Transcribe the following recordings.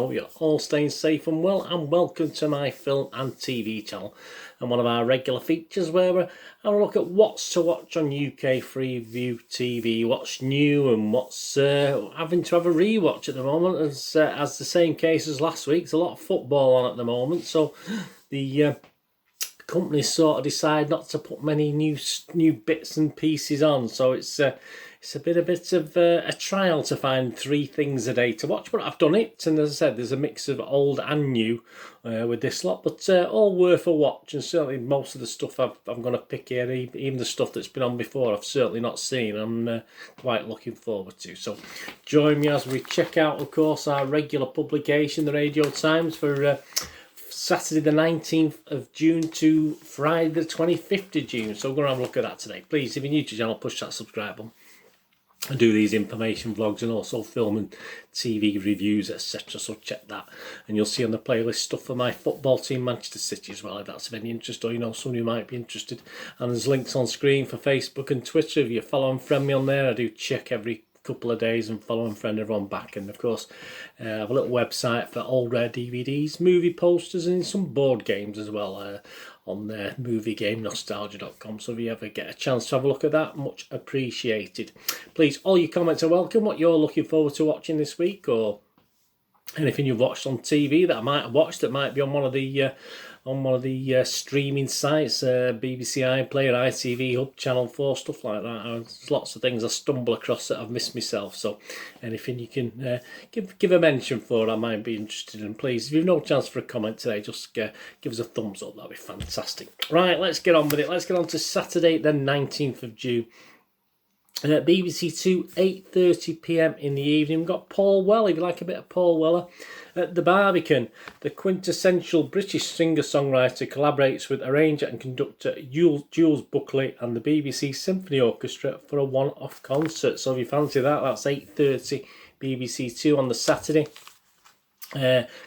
hope you're all staying safe and well, and welcome to my film and TV channel and one of our regular features where we have a look at what's to watch on UK Freeview TV, what's new and what's having to have a rewatch at the moment, as the same case as last week. There's a lot of football on at the moment, so the companies sort of decide not to put many new bits and pieces on, so it's a bit of a trial to find 3 things a day to watch, but I've done it, and as I said, there's a mix of old and new with this lot, but all worth a watch, and certainly most of the stuff I'm going to pick here, even the stuff that's been on before, I've certainly not seen. I'm quite looking forward to. So join me as we check out, of course, our regular publication, the Radio Times, for Saturday the 19th of June to Friday the 25th of June. So we're going to have a look at that today. Please, if you're new to the channel, push that subscribe button. I do these information vlogs and also film and TV reviews, etc. So check that, and you'll see on the playlist stuff for my football team, Manchester City, as well, if that's of any interest, or you know someone who might be interested. And there's links on screen for Facebook and Twitter. If you follow and friend me on there, I do check every couple of days and follow and friend everyone back. And of course, I have a little website for old rare DVDs, movie posters, and some board games as well on there, moviegamenostalgia.com. So if you ever get a chance to have a look at that, much appreciated. Please, all your comments are welcome. What you're looking forward to watching this week, or anything you've watched on TV that I might have watched that might be on one of the streaming sites, BBC iPlayer, ITV Hub, Channel 4, stuff like that. There's lots of things I stumble across that I've missed myself, so anything you can give a mention for, I might be interested in. Please, if you've no chance for a comment today, just give us a thumbs up, that'd be fantastic. Right, let's get on with it. Let's get on to Saturday the 19th of June. BBC 2, 8:30 p.m. in the evening. We've got Paul Weller, if you like a bit of Paul Weller. At the Barbican, the quintessential British singer-songwriter collaborates with arranger and conductor Jules Buckley and the BBC Symphony Orchestra for a one-off concert. So if you fancy that, that's 8:30 BBC 2 on the Saturday.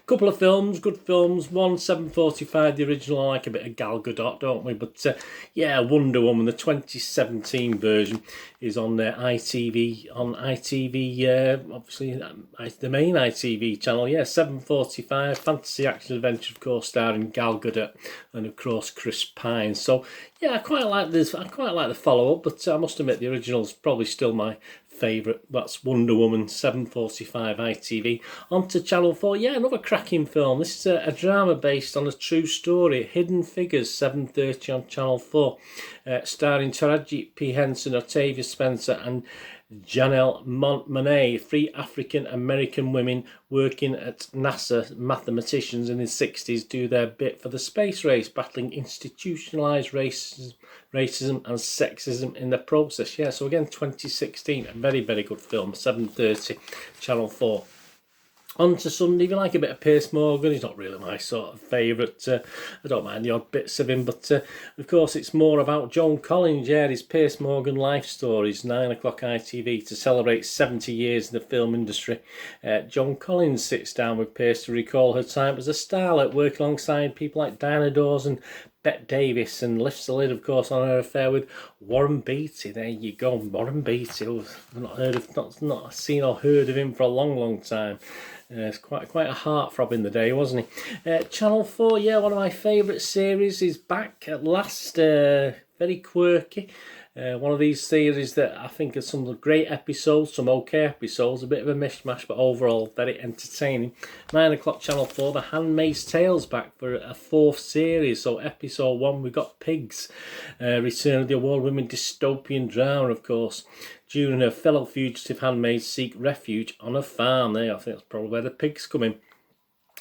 Couple of films, good films. One, 7:45, the original. I like a bit of Gal Gadot, don't we? But yeah, Wonder Woman, the 2017 version, is on ITV, obviously the main ITV channel. Yeah, 7:45, fantasy action adventure, of course, starring Gal Gadot and of course Chris Pine. So yeah, I quite like this. I quite like the follow-up, but I must admit the original's probably still my favourite. That's Wonder Woman, 7:45 ITV. On to Channel 4. Yeah, another cracking film. This is a drama based on a true story. Hidden Figures, 7:30 on Channel 4. Starring Taraji P. Henson, Octavia Spencer and Janelle Monáe, 3 African-American women working at NASA, mathematicians in the 60s, do their bit for the space race, battling institutionalised racism and sexism in the process. Yeah, so again, 2016, a very, very good film, 7:30, Channel 4. On to Sunday, if you like a bit of Piers Morgan, he's not really my sort of favourite. I don't mind the odd bits of him, but of course it's more about Joan Collins. Yeah, his Piers Morgan life stories, 9 o'clock ITV, to celebrate 70 years in the film industry. Joan Collins sits down with Piers to recall her time as a starlet, working alongside people like Diana Dawes and Bette Davis, and lifts the lid, of course, on her affair with Warren Beatty. There you go, Warren Beatty. I've not seen or heard of him for a long time. It's quite a heartthrob in the day, wasn't he? Channel 4, yeah, one of my favourite series is back at last. Very quirky. One of these series that I think are some great episodes, some okay episodes, a bit of a mishmash, but overall very entertaining. 9 o'clock Channel 4, The Handmaid's Tale's back for a 4th series. So episode 1, we've got Pigs, return of the award-winning dystopian drama, of course. June and her fellow fugitive handmaids seek refuge on a farm. There, I think that's probably where the pigs come in.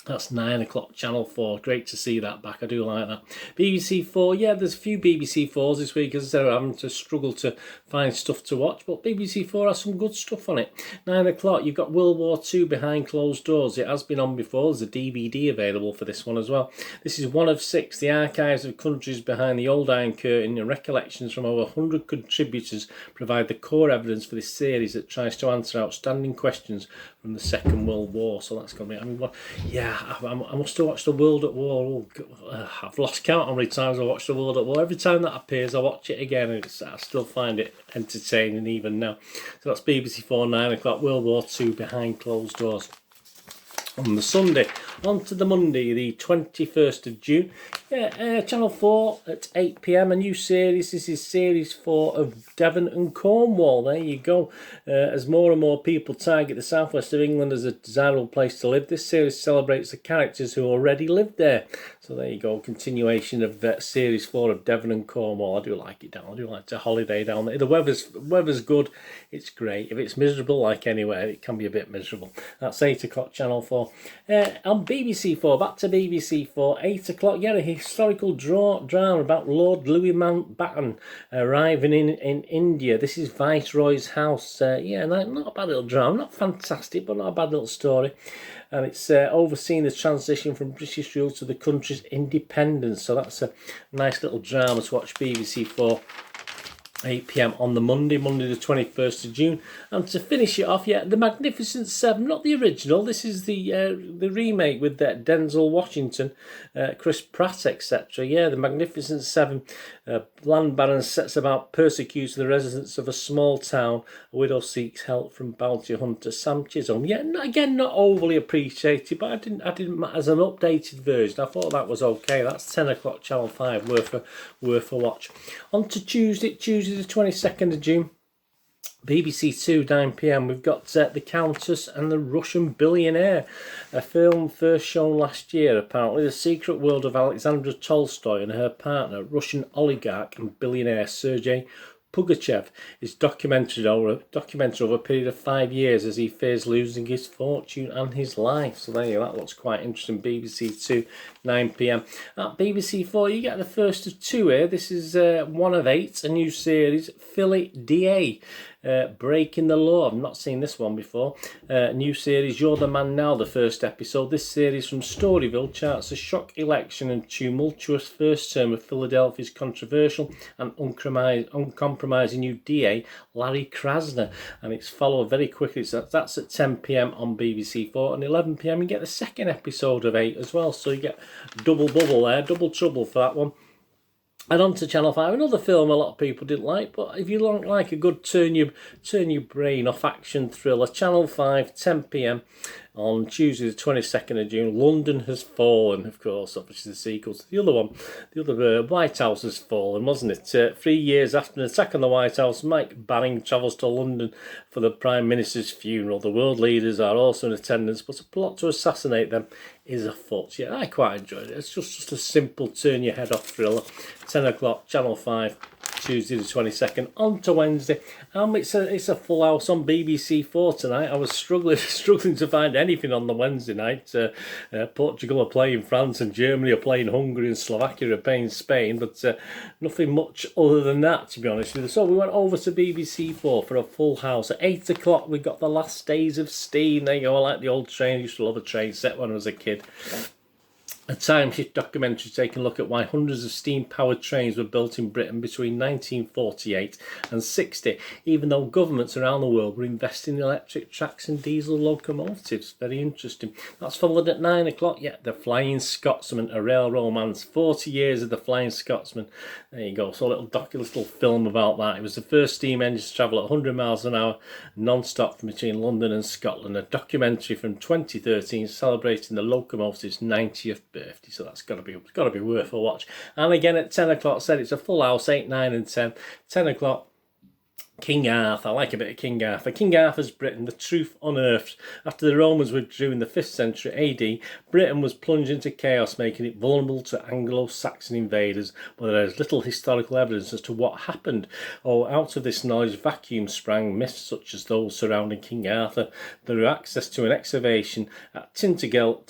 That's 9 o'clock Channel 4. Great to see that back. I do like that. BBC 4. Yeah, there's a few BBC 4s this week. As I said, I'm having to struggle to find stuff to watch. But BBC 4 has some good stuff on it. 9 o'clock, you've got World War II Behind Closed Doors. It has been on before. There's a DVD available for this one as well. This is one of 6. The archives of countries behind the old Iron Curtain and recollections from over 100 contributors provide the core evidence for this series that tries to answer outstanding questions from the Second World War. So that's going to be... I mean, yeah, I must have watched The World at War. I've lost count how many times I watched The World at War. Every time that appears, I watch it again, and I still find it entertaining even now. So that's BBC 4, 9 o'clock, World War II Behind Closed Doors. on the Sunday. On to the Monday, the 21st of June. Yeah, Channel 4 at 8 p.m. A new series. This is Series 4 of Devon and Cornwall. There you go. As more and more people target the southwest of England as a desirable place to live, this series celebrates the characters who already lived there. So there you go. Continuation of Series 4 of Devon and Cornwall. I do like it down. I do like to holiday down there. The weather's good. It's great. If it's miserable, like anywhere, it can be a bit miserable. That's 8 o'clock, Channel 4. On BBC 4, back to BBC 4, 8 o'clock, yeah, a historical drama about Lord Louis Mountbatten arriving in India. This is Viceroy's House. Yeah, not a bad little drama, not fantastic, but not a bad little story. And it's overseeing the transition from British rule to the country's independence. So that's a nice little drama to watch, BBC 4. 8 p.m. on the Monday the 21st of June. And to finish it off, yeah, The Magnificent Seven, not the original. This is the remake with Denzel Washington, Chris Pratt, etc. Yeah, The Magnificent Seven. Land baron sets about persecuting the residents of a small town. A widow seeks help from bounty hunter Sam Chisholm. Yeah, again, not overly appreciated, but I didn't as an updated version. I thought that was okay. That's 10 o'clock, Channel 5, worth a watch. On to Tuesday the 22nd of June. BBC 2, 9 p.m. We've got The Countess and the Russian Billionaire, a film first shown last year, apparently. The secret world of Alexandra Tolstoy and her partner, Russian oligarch and billionaire Sergei Pugachev, is documented over a period of 5 years as he fears losing his fortune and his life. So there you go, that looks quite interesting. BBC 2, 9 p.m. At BBC 4, you get the first of two here. This is one of 8, a new series, Philly DA. Breaking the Law. I've not seen this one before. New series, You're the Man Now, the first episode. This series from Storyville charts a shock election and tumultuous first term of Philadelphia's controversial and uncompromising new DA, Larry Krasner. And it's followed very quickly. So that's at 10 p.m. on BBC 4. And 11 p.m. you get the second episode of 8 as well. So you get double bubble there, double trouble for that one. And on to Channel 5, another film a lot of people didn't like, but if you like a good turn your brain off action thriller, Channel 5, 10 p.m. on Tuesday the 22nd of June, London Has Fallen, of course, obviously the sequel to the other one. The other White House Has Fallen, wasn't it? 3 years after an attack on the White House, Mike Banning travels to London for the Prime Minister's funeral. The world leaders are also in attendance, but a plot to assassinate them is afoot. Yeah, I quite enjoyed it. It's just a simple turn your head off thriller. 10 o'clock, Channel 5, Tuesday the 22nd. On to Wednesday. It's a full house on BBC 4 tonight. I was struggling to find anything on the Wednesday night. Portugal are playing France and Germany are playing Hungary and Slovakia are playing Spain, but nothing much other than that, to be honest with you. So we went over to BBC 4 for a full house. At 8 o'clock we got The Last Days of Steam. There you go, I like the old train. I used to love a train set when I was a kid. A time shift documentary taking a look at why hundreds of steam-powered trains were built in Britain between 1948 and 60, even though governments around the world were investing in electric tracks and diesel locomotives. Very interesting. That's followed at 9 o'clock. Yeah, The Flying Scotsman, a rail romance. 40 years of The Flying Scotsman. There you go. So a little film about that. It was the first steam engine to travel at 100 miles an hour non-stop from between London and Scotland. A documentary from 2013 celebrating the locomotive's 90th birthday. So that's got to be worth a watch. And again at 10 o'clock, said it's a full house, 8, 9 and 10. 10 o'clock, King Arthur. I like a bit of King Arthur. King Arthur's Britain, the truth unearthed. After the Romans withdrew in the 5th century AD, Britain was plunged into chaos, making it vulnerable to Anglo-Saxon invaders, but there is little historical evidence as to what happened. Out of this knowledge vacuum sprang myths such as those surrounding King Arthur. Through access to an excavation at Tintagel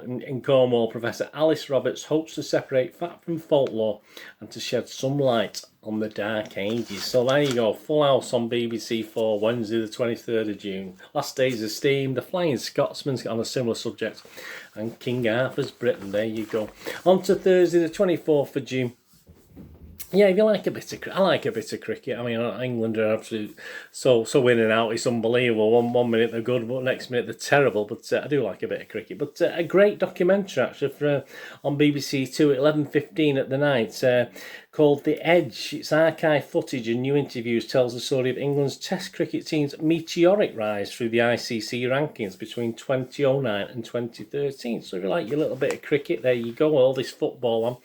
in Cornwall, Professor Alice Roberts hopes to separate fact from folklore and to shed some light on the Dark Ages. So there you go, full house on BBC 4, Wednesday the 23rd of June. Last Days of Steam, The Flying Scotsman's on a similar subject, and King Arthur's Britain. There you go. On to Thursday the 24th of June. Yeah, if you like a bit of I like a bit of cricket. I mean, England are absolutely so in and out. It's unbelievable. One minute they're good, but next minute they're terrible. But I do like a bit of cricket. But a great documentary actually on BBC 2 at 11:15 at the night. called The Edge. It's archive footage and new interviews tells the story of England's Test cricket team's meteoric rise through the ICC rankings between 2009 and 2013. So if you like your little bit of cricket, there you go, all this football on.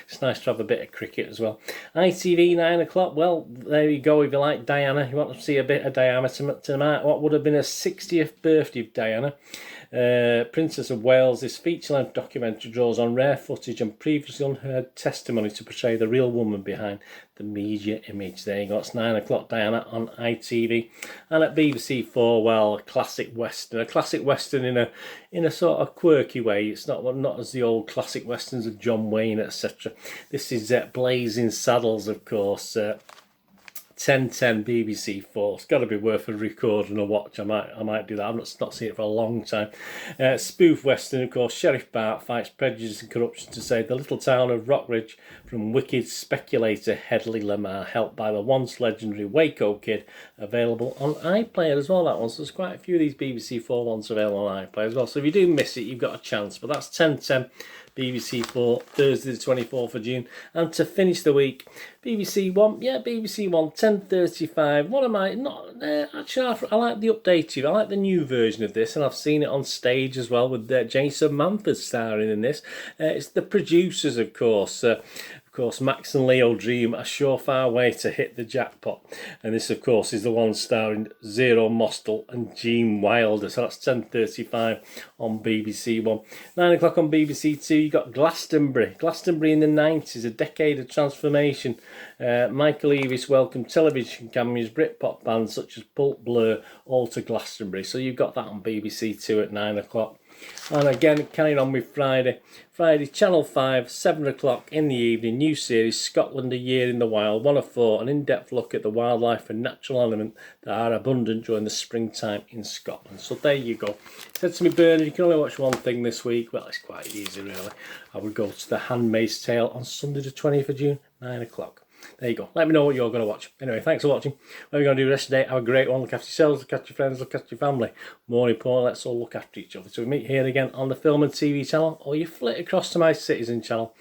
It's nice to have a bit of cricket as well. ITV 9 o'clock, well, there you go. If you like Diana, you want to see a bit of Diana tonight, what would have been a 60th birthday of Diana. Princess of Wales, this feature-length documentary draws on rare footage and previously unheard testimony to portray the real woman behind the media image. There you go, it's 9 o'clock Diana on ITV. And at BBC 4, well, a classic western in a sort of quirky way. It's not as the old classic westerns of John Wayne, etc. This is Blazing Saddles, of course. 10:10 BBC 4. It's got to be worth a record and a watch. I might do that. I've not seen it for a long time. Spoof western, of course. Sheriff Bart fights prejudice and corruption to save the little town of Rockridge from wicked speculator Hedley Lamar, helped by the once legendary Waco Kid. Available on iPlayer as well, that one. So there's quite a few of these BBC 4 ones available on iPlayer as well. So if you do miss it, you've got a chance. But that's 10:10 BBC 4, Thursday the 24th of June. And to finish the week, BBC 1, BBC 1, 10:35. What am I? Actually, I like the updated, I like the new version of this, and I've seen it on stage as well with Jason Manford starring in this. It's the producers, of course. Of course, Max and Leo dream a surefire way to hit the jackpot. And this, of course, is the one starring Zero Mostel and Gene Wilder. So that's 10:35 on BBC 1. 9 o'clock on BBC 2, you got Glastonbury. Glastonbury in the 90s, a decade of transformation. Michael Eavis welcomed television cameos, Britpop bands such as Pulp, Blur, all to Glastonbury. So you've got that on BBC 2 at 9 o'clock. And again, carrying on with Friday, Channel 5, 7 o'clock in the evening, new series, Scotland A Year in the Wild, 1 of 4, an in-depth look at the wildlife and natural element that are abundant during the springtime in Scotland. So there you go. Said to me, Bernard, you can only watch one thing this week. Well, it's quite easy, really. I would go to The Handmaid's Tale on Sunday the 20th of June, 9 o'clock. There you go. Let me know what you're going to watch. Anyway, thanks for watching. What are we going to do the rest of the day? Have a great one. Look after yourselves, look after your friends, look after your family. More importantly, let's all look after each other. So we meet here again on the Film and TV channel, or you flit across to my Citizen channel.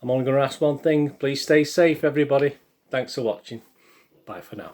I'm only going to ask one thing. Please stay safe, everybody. Thanks for watching. Bye for now.